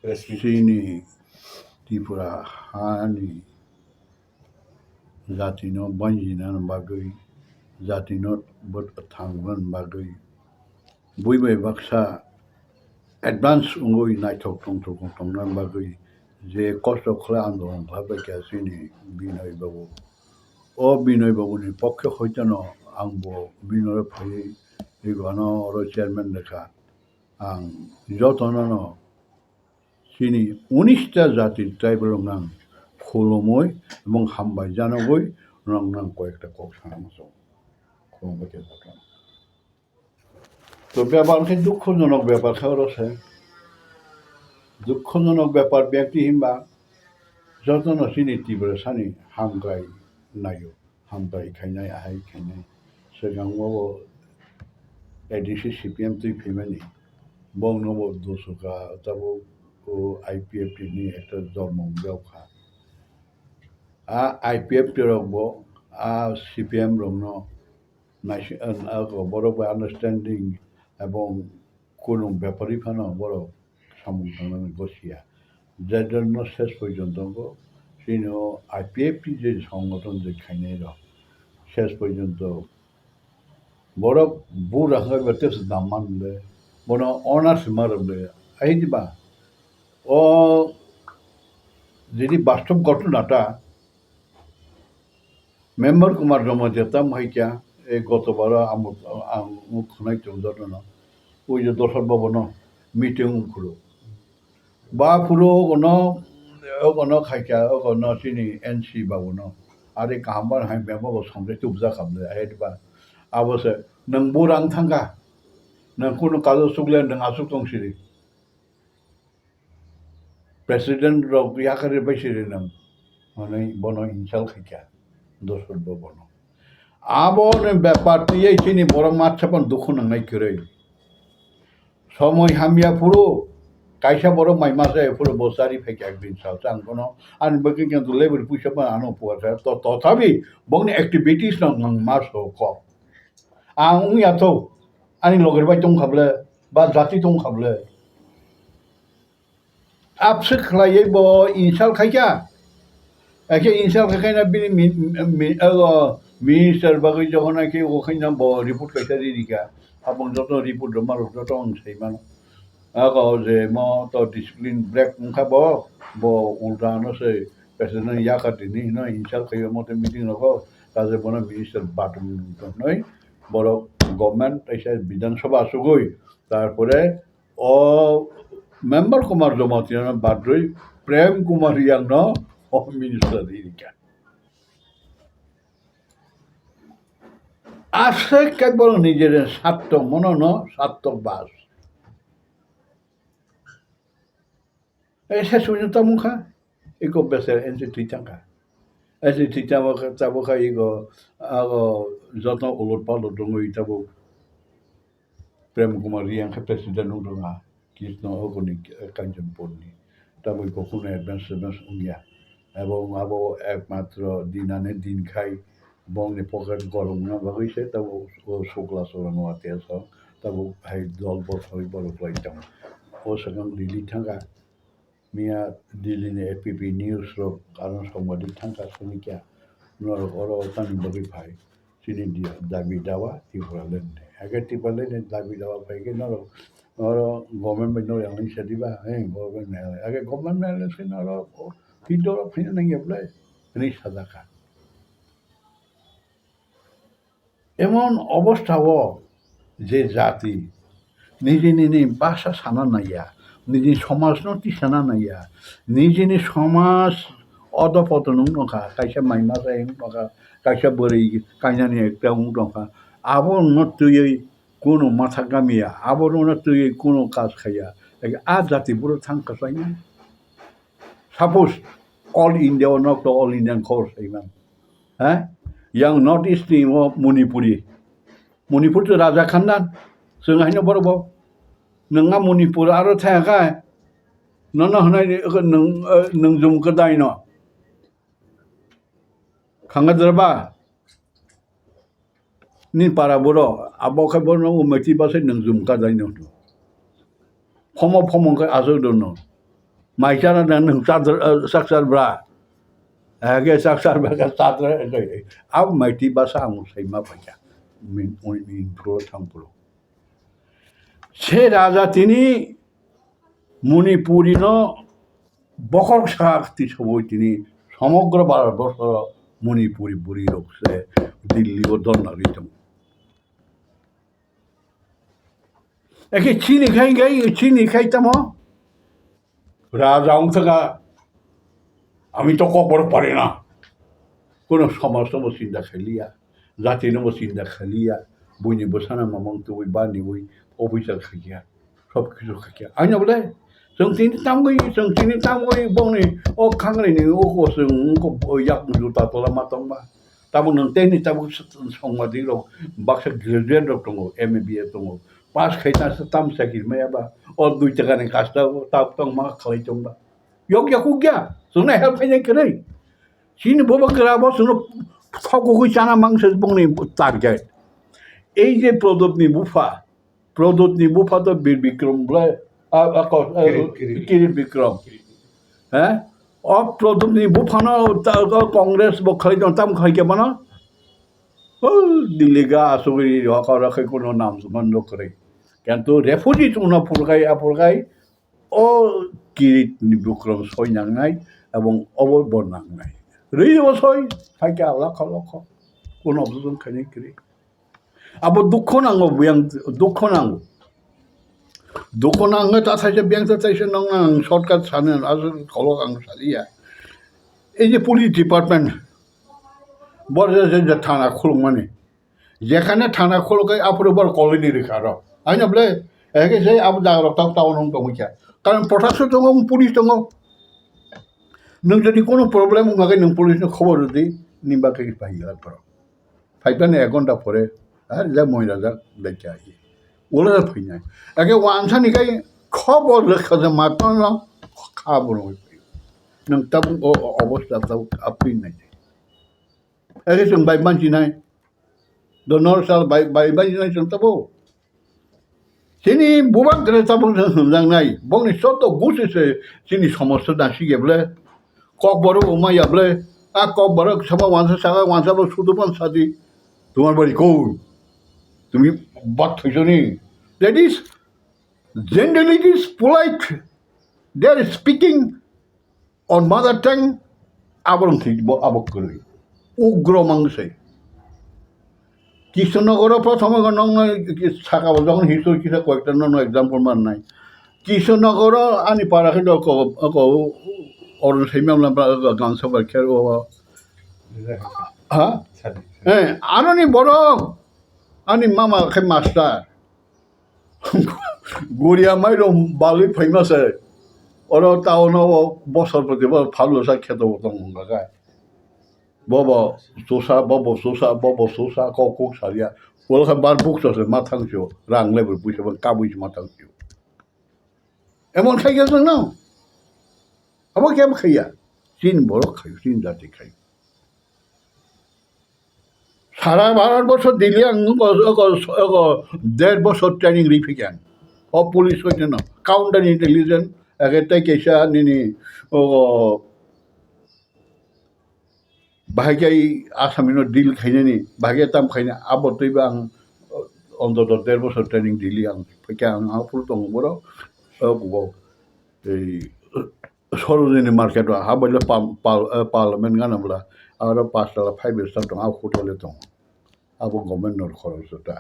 Sini Tipura Hani Zatino Banjinan Bagui Zatino but a Tangman Bagui Buibe Baksa advance Ungoi Nightok Tong Bagui the cost of clan on public as any Bino Babu or Bino Babu in Pocket Hotano Ambo Bino Pay Iguano or Chairman the car and Jotono Sini unista জাতির tribal নাম খোলময় এবং হামবাই জানাবই রং নাম কয়েকটা cock সারাংশ খোলমকে থাকলাম তো ব্যাপারকে দুঃখজনক ব্যাপার খাওয়ার আছে দুঃখজনক ব্যাপার ব্যক্তি হিমবা যতন সিনি তীব্র সানি হামগ্রাই নাইও হামগ্রাই খাইনাই আহাই খাইনাই সেগাংবাবো এডিসি সিপিএম তুই ফেমেনি বংনব দোসকা তাবো ও আইপিএফটি নি একটা জন্ম ব্যবখা IPF tirokbo CPM rongno borok understanding এবং কোনো ব্যাপারই ফানো বড় সমুদ্র বসিয়া যার জন্য শেষ পর্যন্ত সেই আইপিএফটি যে সংগঠন যে খাইনে শেষ পর্যন্ত বড় বুড়া হয়ে বেতেস দাম মানলে বড় অনার্স মারলে এই দিবা ও যদি বাস্তব ঘটনাটা মেম্বার কুমার জমা যেতাম হাইকা এই গতবার আমুক খনাই চৌধুরী ওই যে দশর ভবন মিটিং খুলো বা ফুলো কোনো খাইকা কোনো চিনি এনসি বাবুনো आरो गाहामबार हाय मेम्बार संख्रि तुबजा खालामनो हायबा आबोसो नों बुरां थांगा नों कुनु काजो सुगले नों आसुक दंसिरि प्रेसिडेंट रक याखारि बैसिरि नों माने बनो इनसाल खाइका दसर बनो आबो ने बेपारटियै सिनि बर माछापन दुखु नांनाय करे समय हामिया पुरो कायसा बर माइमासे पुरो बसारि फैका एकदिन साल आं कोनो आं बगे केंतु लेबर पुइसापन आनो पुआसा तो तथापि बंनि एक्टिविटीज नं मासो क आं उयाथ आंनि लगेरबाय दंखाबले बा जाति दंखाबले आपसे खलायै ब इनसाल खाइका एके इनसाल खाइना बिनि मिनिस्टार बागै जखनाखि ओखाइना ब रिपोर्ट खाइसा दिका आपन जतो रिपोर्ट मारो जतो आं सैमान आगो जे म तो डिसिप्लिन ब्रेक उनखाबो ब उल्टानो से प्रेसिडेंट याखातिनि न इनसाल खाइयो मते मिटिं रखो काजे बना मिनिस्टार बाटुम नै बड़ गभर्नमेंट ऐसा विधानसभा सुगई तारपरे ओ मेम्बर कुमार जमातियान बाद्रई प्रेम कुमार यांग न मिनिस्टार दिका आसे केवल निजेर स्वार्थ मन न स्वार्थबाज ऐसा सुनता मुखा एको बेसर एनसे थैथांखा ऐसे थैथाबा ताबोखा एको आगो जत उलट पालट दङ इताबो प्रेम कुमार यांग प्रेसिडेंट दङा कृष्ण अगनि कांचनपुरनि ताबो कखनो एडभान्स उंगिया এবং আবো একমাত্র দিনানে দিন খাই বংনি পকেট গরম না বাগৈছে তাবো শুক্লা সোরানো আতেছ তাবো ভাই দল বছর বড় ফ্লাইটাম ও সঙ্গে দিল্লি থাকা মিয়া দিল্লিনে এপিপি নিউজ রক কারণ সাংবাদিক থাকা শুনিকা নর অর তানি বাগৈ ভাই চিনি দিয়া দাবি দাওয়া টিপালেন আগে টিপালেন দাবি দাওয়া পাইকে নর অর গভর্নমেন্ট নর আনি সেদিবা হ্যাঁ গভর্নমেন্ট আগে গভর্নমেন্ট এসে নর Pintu pintu nang apply ini sadaka. এমন অবস্থাও যে জাতি নিজে নিজে ভাষা সানা নাইয়া নিজে সমাজ নতি সানা নাইয়া নিজে সমাজ অধপতন নখা কাইসা মাইমা যায় নখা কাইসা বড়ই কাইনানি একটা নখা আবর নতুই কোনো মাথা গামিয়া আবর নতুই কোনো কাজ খাইয়া আ জাতি পুরো থাঙ্কা চাই না Suppose all India or not all Indian course, even. Yang North East ni mo Manipuri. Manipur tu Raja Khandan. Sungai ni baru nengah Manipur aro thaya ka. Nana hanai neng zoom kedai no. Kanga derba. Ni para boro. Abo ka boro umeti basa neng zoom kedai no. Khamo ka asal dono. Maisara dan saksar bra. Age saksar bra sadra. Ab maiti basa ang say mapaya. Min pro tangpulo. Se raja tini Munipurino Bakr শক্তি সবই তিনি সমগ্র ভারতবর্ষ মণিপুরি বুড়ি রোগছে দিল্লি ও দন্নারিতম একে চিনি খাইতাম রাজা অংশকা আমি তো কবর পারি না কোনো সমাজ নব চিন্তা খেলিয়া জাতি নব চিন্তা খেলিয়া বইনি বসানা মামং তুই বানি বই অফিসার খাইয়া সব কিছু খাইয়া আইনা বলে 정신이 땀거이 봉니 강그리니 오고서 약물로 다 돌아맞던 봐 따보는 때니 따보 성마디로 막사 그레드로 동고 MBA 동고 পাস খাইতাছে তাম সাকির মেয়াবা ও দুই টাকা নে কাজটা তাপ তং মা খাই চংবা yok ya sunu help hay kare sini Bubagra bo sunu fago ku chana mangse bongni target এই যে প্রদত্নি বুফা তো বীর বিক্রম বলে কিরিট বিক্রম হ্যাঁ অপ্রদত্নি বুফানো কংগ্রেস বখাই তাম খাইকে বানা দিল্লি গা আসুগি রাখে কোনো নাম বন্ধ করে কিন্তু রেফুজি উনা ফুরগাই ও কিরিট বিক্রম সই নাংনাই এবং অবর নাংনাই রেই বছর খাইকে লক্ষ কোনো অবজন খাইনি কিরি আবার দুঃখ নাঙ্গো দুঃখ নাঙ্গো তা থাকছে ব্যাংক চাইছে নং সরকার সানে আজ খলক আং সালিয়া এই যে পুলিশ ডিপার্টমেন্ট বড় যে থানা খুলুক মানে যেখানে থানা খুলুক আপরে বড় কলোনি রেখা আর আইনা বলে একে সেই আব জাগ্রত টাউন দङ কারণ প্রশাসন দङ পুলিশ দङ नों যদি কোনো প্রবলেম লাগে নों পুলিশनो খবর দি নিবাকে পাইয়া পড় ফাইবানে 1 ঘন্টা পরে আর যা মহিলা যা দেখে আই ওলা ফাইনা একে ওয়ানসানিকাই খবর লেখা যে মাত্র খাবো নों তাব অবস্থা তাব আপনি নাই একে जों বাই মানছি নাই দনর সাল বাই নাই जों তাবো sini Bubagra তাবো जों নাই বংনি সত গুছিছে sini সমস্যা দাসিগে বলে কক বড় উমাইয়া বলে আ কক বড় সব ওয়ানসা সুদুপান সাদি তোমার বাড়ি কই তুমি বাত হইছো নি that is generally it is polite they are speaking on mother tongue আবরণ ঠিক আবক করি উগ্র মাংসে কৃষ্ণনগর প্রথমে থাকা যখন হিস্টোরি কিছু কয়েকটা এক্সাম্পল মান নাই কৃষ্ণনগর আনি পারাখে অরুণ সাইমাম গান সবার খেয়াল হ্যাঁ আনি বড় আনি মামা খাই মাস্টার গড়িয়া মাইল বালি ফাইমাসে ওর টাউনাव বছর প্রতি ভালো সা খেতে দङ গায় বব সোসা কক সারিয়া ওলখা বার বুকসে মা থাংছিও রাং লেবুর পুইছে কাবুইছে মা থাংছিও এমন খাই গেছে না আবার কেমন খাইয়া চীন বড় খাই চীন জাতি খাই সারা 12 বছর দিলে 1.5 বছর ট্রেনিং রিফিক্যান ও পুলিশ হইছে না কাউন্টার ইন্টেলিজেন্স একটাই কেসা নিনি ও বাহাই আসামিনো ডিল খাইনি বাহাই তাম খাইনি আবার তৈবা আং অন্তত 1.5 বছর ট্রেনিং দিলি আং ফেকে আং ফুল দङ বড় এই সরোজিনী মার্কেট হাবাইলে পার্লামেন্ট গানাবলা আর 5 5 স্টার দङ হোটেলে দङ আবো গভর্নমেন্টর খরচটা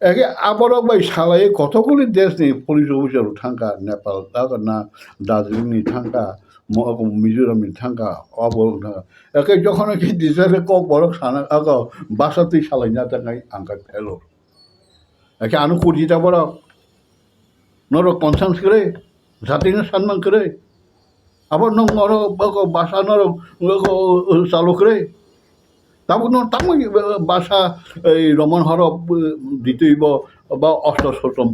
একে আবার বাই সালাই কতগুলি দেশ নেই পুলিশ অফিসার থাকা নেপাল না দার্জিলিংনি থাকা মিজোরামনি থাকা অবর থাকা একে যখন কি দিছে কক বড় সানা বাসাতেই সালাই না থাকাই আঙ্কা ফেলো একে আনু কুর্জিটা বড় নর কনসার্ন করে জাতিনো সম্মান করে আবার নং নর বাসা নর চালু করে তারপর তামই বাসা এই রমন হরফ দিতেইব বা অষ্টম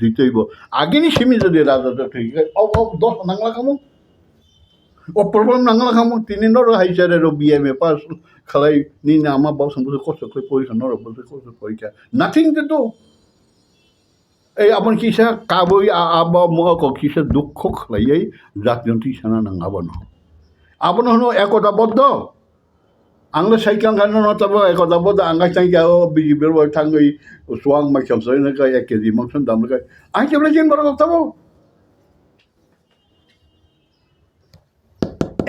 দিতেইব আগেনি সিমি যদি রাজা ঠিক দশ নাংলা খামো ও প্রবলেম নাংলা খামো তিনি নর হাইচারে BMA পাস খালাই নি না আমার বসং বসে কষ্ট করে পরীক্ষা নর বসে কষ্ট পরীক্ষা নাথিং টু ডু এই আপন কিসা কাবই আবা মহাক কিসা দুঃখ খালাই জাতীয় টিসানা নাং আবন আবন হনো একতাবদ্ধ आंनो साइकां गानो नताबो एकदाबो दा आंगा साइकाओ बिजिबेर वा थांगै स्वांग मा खेमसैनो का एक केजि मंसन दामनो आं जेब्ला जेन बार गताबो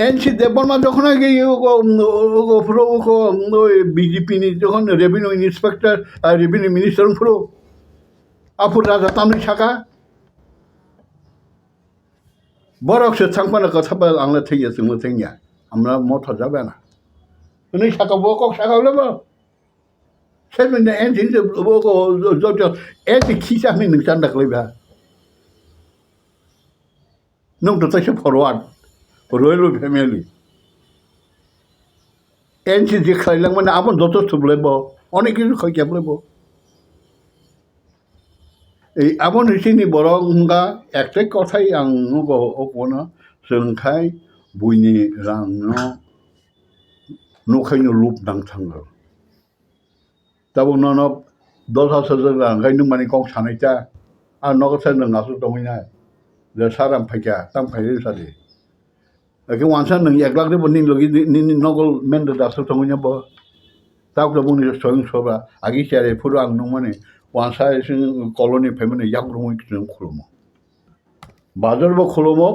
एनसी देबरमा যখন আগে পুরো ওই বিজেপি নি যখন রেভিনিউ ইন্সপেক্টর আর রেভিনিউ মিনিস্টার পুরো আপুর রাজা তামনি ছাকা বরকসে থাংপানা কথা বল আংলা থইয়া जोंबो थैया আমরা মত যাবে না नै साका बकक साका लेबो सेमेन एनसी बको जतो एनसी खिसा नै नोंसान दाखलैबा नों तो तसे फरवार्ड रयल फैमिली एनसी जे खाइलां माने आपन जतो थुबलेबो अनेक কিছু खाइकेबलेबो এই আপন হিসিনি বরংगा একটাই কথাই आं ओपनो जोंखाय बुइनि रांनो नखायनो लुप नांथाङो दाबो नन 10,000 रां गायनो माने गाव सानायता आर नगसा नोंनासो दंहैना जे साराम फाइका ताम फाइले सादि एके वानसा नों 1 लाख रे बनि लगी नि नगल मेन दासो दंहैना बो दाबो बुनि स्वयं सभा आगि चारे फुरो आं नं माने वानसा जों कॉलोनी फेमने यां रंगै जों खुलुमो बाजारबो खुलुमो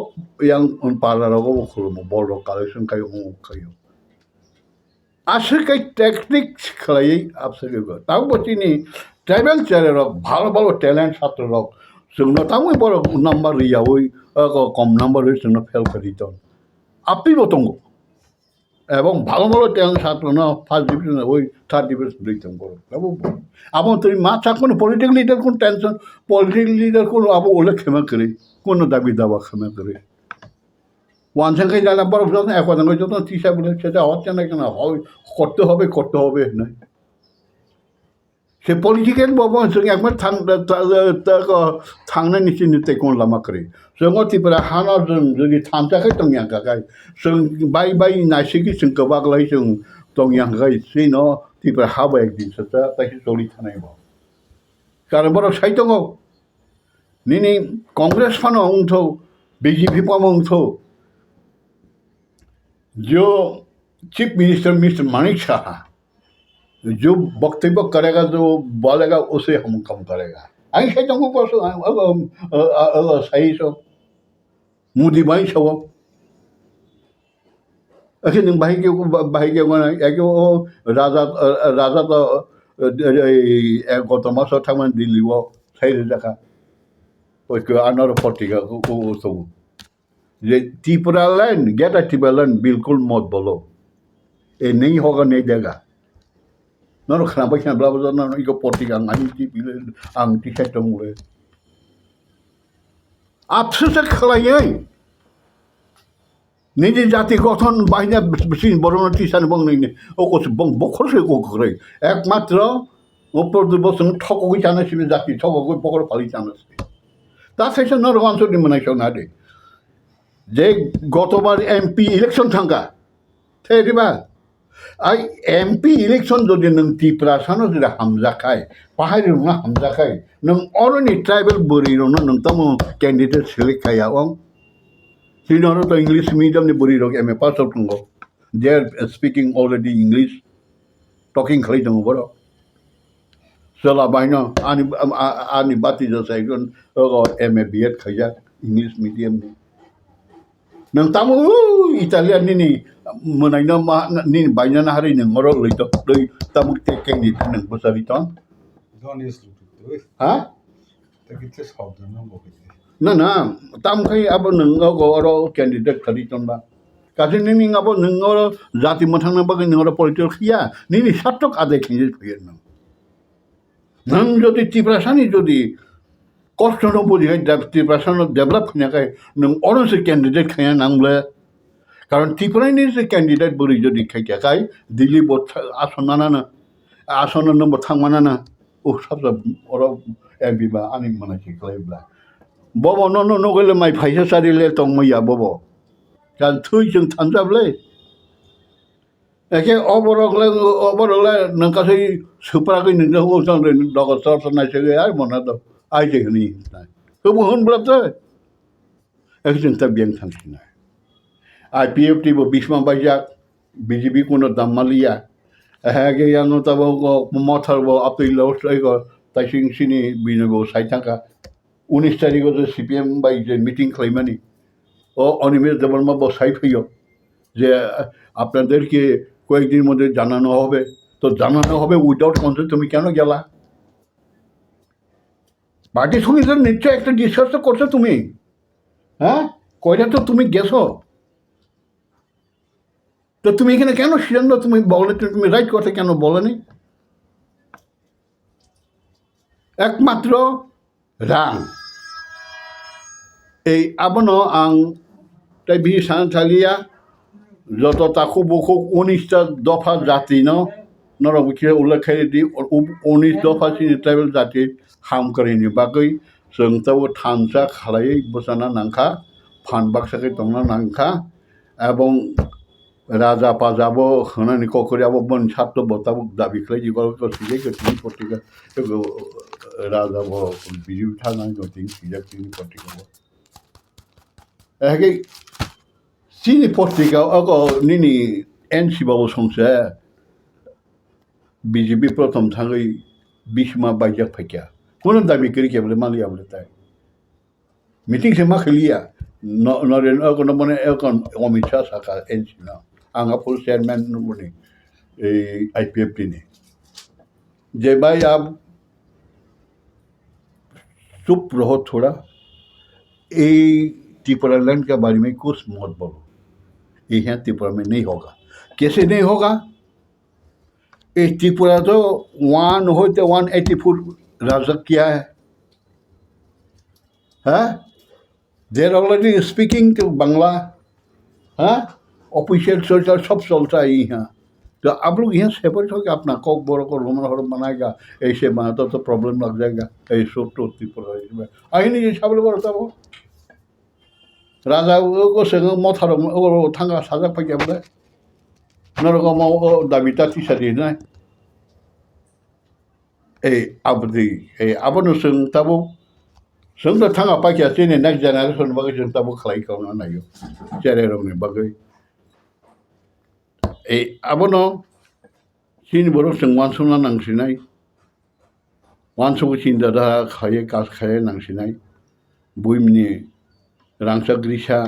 यां पार्लारावबो खुलुमो बर कालेक्शन कायो खायो आसुकै टेक्निक्स खालायै आबसोगो ताव बतिनि ट्राइबल चेरेरक भालो भालो टैलेंट छात्ररक जोंनो तावै बर नाम्बार रियावै कम नाम्बार रे जोंनो फेल करितो आपि बतंगो এবং ভালো ভালো ট্যালেন্ট ছাত্র না ফার্স্ট ডিভিশন ওই থার্ড ডিভিশন দিতাম করো তাবো আপন তুই মা চাকমনে পলিটিক্যাল লিডার কোন টেনশন পলিটিক্যাল লিডার কোন আবো ওলে ক্ষমা করে কোন দাবি দাওয়া ক্ষমা করে ওয়ানসাংকে জানা বড় যখন একদম যখন তিসা বলে সেটা হচ্ছে না কেন হয় করতে হবে না সে পলিটিক্যাল বাবা जों একবার थांनायनि निश्चित कोन लामा करे जों तिपरा हाना जों जुदि थामजाखै दंयांगाय जों बाय नायसिगि जों गोबागलाय जों दंयांगाय सिन तिपरा हाबा एकदिन सता ताइसे जलि थानाय बा कारण बर साइतंग निनि कांग्रेस फानो उंथो बीजेपी पामो उंथो जो chief minister mister Manik Shah जो वक्तव्य करेगा जो बोलेगा उसे हम कम करेगा आई से तुमको परसों सही सो मोदी भाई सो अखे नों भाई के वो राजा तो गत मासाव थांमोन दिल्लीआव 6,000 थाखा उसको आनार पत्रिका को जे त्रिपुरा लैंड गेट अ त्रिपुरा लैंड बिल्कुल मत बोलो ये नहीं होगा नहीं देगा नों खाना खानाब्लाबो जाना इको पत्रिका आं टिकेट दंले आफसोस खालायै निजे जाति गठन बाहिना बिसिन बरन टिसान बंगनैने ओकस बं बखरसे गखरै एकमात्र उपरदु बसं ठकगै जानासिबे जाति ठकगै बखर फालि जानासिबे तासेसो नरवानसनि मनायसो नादे जे गतबार एमपी इलेक्शन थांगा थेरिबा आई एमपी इलेक्शन যদি नों टिप्रासानो যদি हामजाखाय बाहाय नों हामजाखाय नों अलरेडी ट्राइबल बोरिरोनो नों तमो कैंडिडेट सिलेक्ट खाया ओं सिनोरो तो इंग्लिश मीडियम नि बोरिरो एमए पास आउट दंगो they are speaking already English talking खालि दंगो बरो सोला बायनो आनि बाति जसायगोन एमए बीएड खाया इंग्लिश मीडियम नि नों तामो इटालियान नि मोनायनो मा नि बायना हारि नोंरो लैतो दै तामो कैंडिडेट नों बसारितन हा तकिते शब्द नंगो ना तामखै अब नोंगो गरो कैंडिडेट खरितनबा काजे नि अब नोंरो जाति मथांना बागै नोंरो पलिटिकल खिया नि सातक आदे खिजे फैयो नों जदि तिप्रासानि जदि कष्ट न बुझिखाय तिप्रासानो डेभलप खानाखाय नों अरसे कैंडिडेट खाया नांब्ला कारण त्रिपुरानि जे कैंडिडेट बोरै जदि खायखाय दिल्ली बट आसन नम्बर थांमानाना ओ साबजा अर एमपी बा आनि मनायसि खालायब्ला बबो न गले माइ फाइसा सारिले तंग मैया बबो जान थुइ जों थांजाबले एके अबरगले नोंकासै सोपराखै नोंजों ओजों दगस सरनायसै आरो मना द आइजोनि होबो होनब्लाबो जों दा बें थांसिनाय IPFTबो बिस्मा बायजाक BJP কোনো দামালিয়া হ্যাগে ইয়ানো তাবো মথারবো আপিল অস্ট্রাইগো তাইসিং সিনি বিনবো সাইথাকা 19 তারিখে যে CPM বাই যে মিটিং খাইমানি ও অনিমেষ দেবর্মা বসাই ফেয় যে আপনাদেরকে কয়েকদিনের মধ্যে জানানো হবে তো জানানো হবে উইদাউট কনসেন্ট তুমি কেন গেলা পার্টির সঙ্গে তো নিশ্চয় একটা ডিসকাস তো করছো তুমি হ্যাঁ কয়টা তো তুমি গেছো তো তুমি এখানে কেন সিদ্ধান্ত তুমি বলে তুমি রাইট কথা কেন বলেনি একমাত্র রাং এই আবনো আং তাই বি সানথালিয়া যত তাকু বুকু 19টা দফা জাতি ন নরবিকে উল্লেখ দি 19 দফা সিনি ট্রাইবেল জাতি হামকাरिनि बागै जों ताबो थामसा खालायै बसाना नांखा फानबाक्साखै दंना नांखा এবং রাজা পাজাবো হনানি ককরিয়াবো বন ছাত্র বতাবো দাবি খাই জিগল তো সিলে গতিনি পত্রিকা রাজা বো বিজু থানা গতিনি সিলে গতিনি পত্রিকা একে সিনি পত্রিকা অগো নিনি এনসিবাবো সংসে বিজেপি প্রথম থাঙ্গই বিশমা বাইজাক ফাইকা কোনো দাবি করি কেবলে মালিয়া বলে তাই মিটিং সে मा खलिया नरेन अगन मने अगन अमित शाह साका एनसी ना आंगा फुल चेयरमैन नमुनी IPFT ने जे भाई आप चुप रहो थोड़ा ये त्रिपुरा लैंड के बारे में कुछ मत बोलो ये यहाँ त्रिपुरा में नहीं होगा कैसे नहीं होगा ये त्रिपुरा तो 184 राजक क्या है हाँ They're already speaking to Bangla, हाँ ऑफिशियल सोचा सब चलता है यहाँ तो आप लोग यहाँ सेपरेट हो गया अपना कोक बोरो को रोमन हर बनाएगा ऐसे बनाता तो प्रॉब्लम लग जाएगा ऐसे तो त्रिपुरा में आई नहीं ये सब लोग बोलता वो राजा को संग मथारो वो थांगा साजा पक्या बोले नरको मो दाबिता तीसरी ना अब नो संग तबो जोंनो थाङा पाखिया जोंनि नेक्स्ट जेनेरेसन बागै जों दाबो खालायखावना नायो जेनेरेलनि बागै आबनो सिन बर' जों वानसना नांसिनाय वानसखौ सिन दादा खाये कास खाये नांसिनाय बुइमनि रांसा ग्रिसा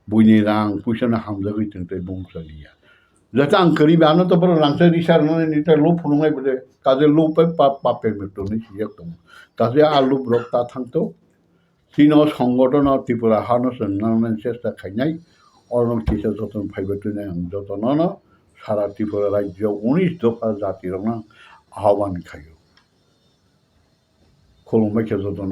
बुइनि रां पुइसाना हामजागै जोंते बुंसालिया जाते आं करी बानो तो बर' रांसा रिसा निता लो फुनुंनाय बदे काजे लो पे पापे मेटोनि सियाक दं কাজে আলু ব্রকটা থাকতো চীন সংগঠন ত্রিপুরা হানো সন্ধান চেষ্টা খাইনাই অরণ কিসা যতন ফাইবেটুনে যতন সারা ত্রিপুরা রাজ্য 19 দফা জাতির আহ্বান খাইও খুলুমবাইকে যতন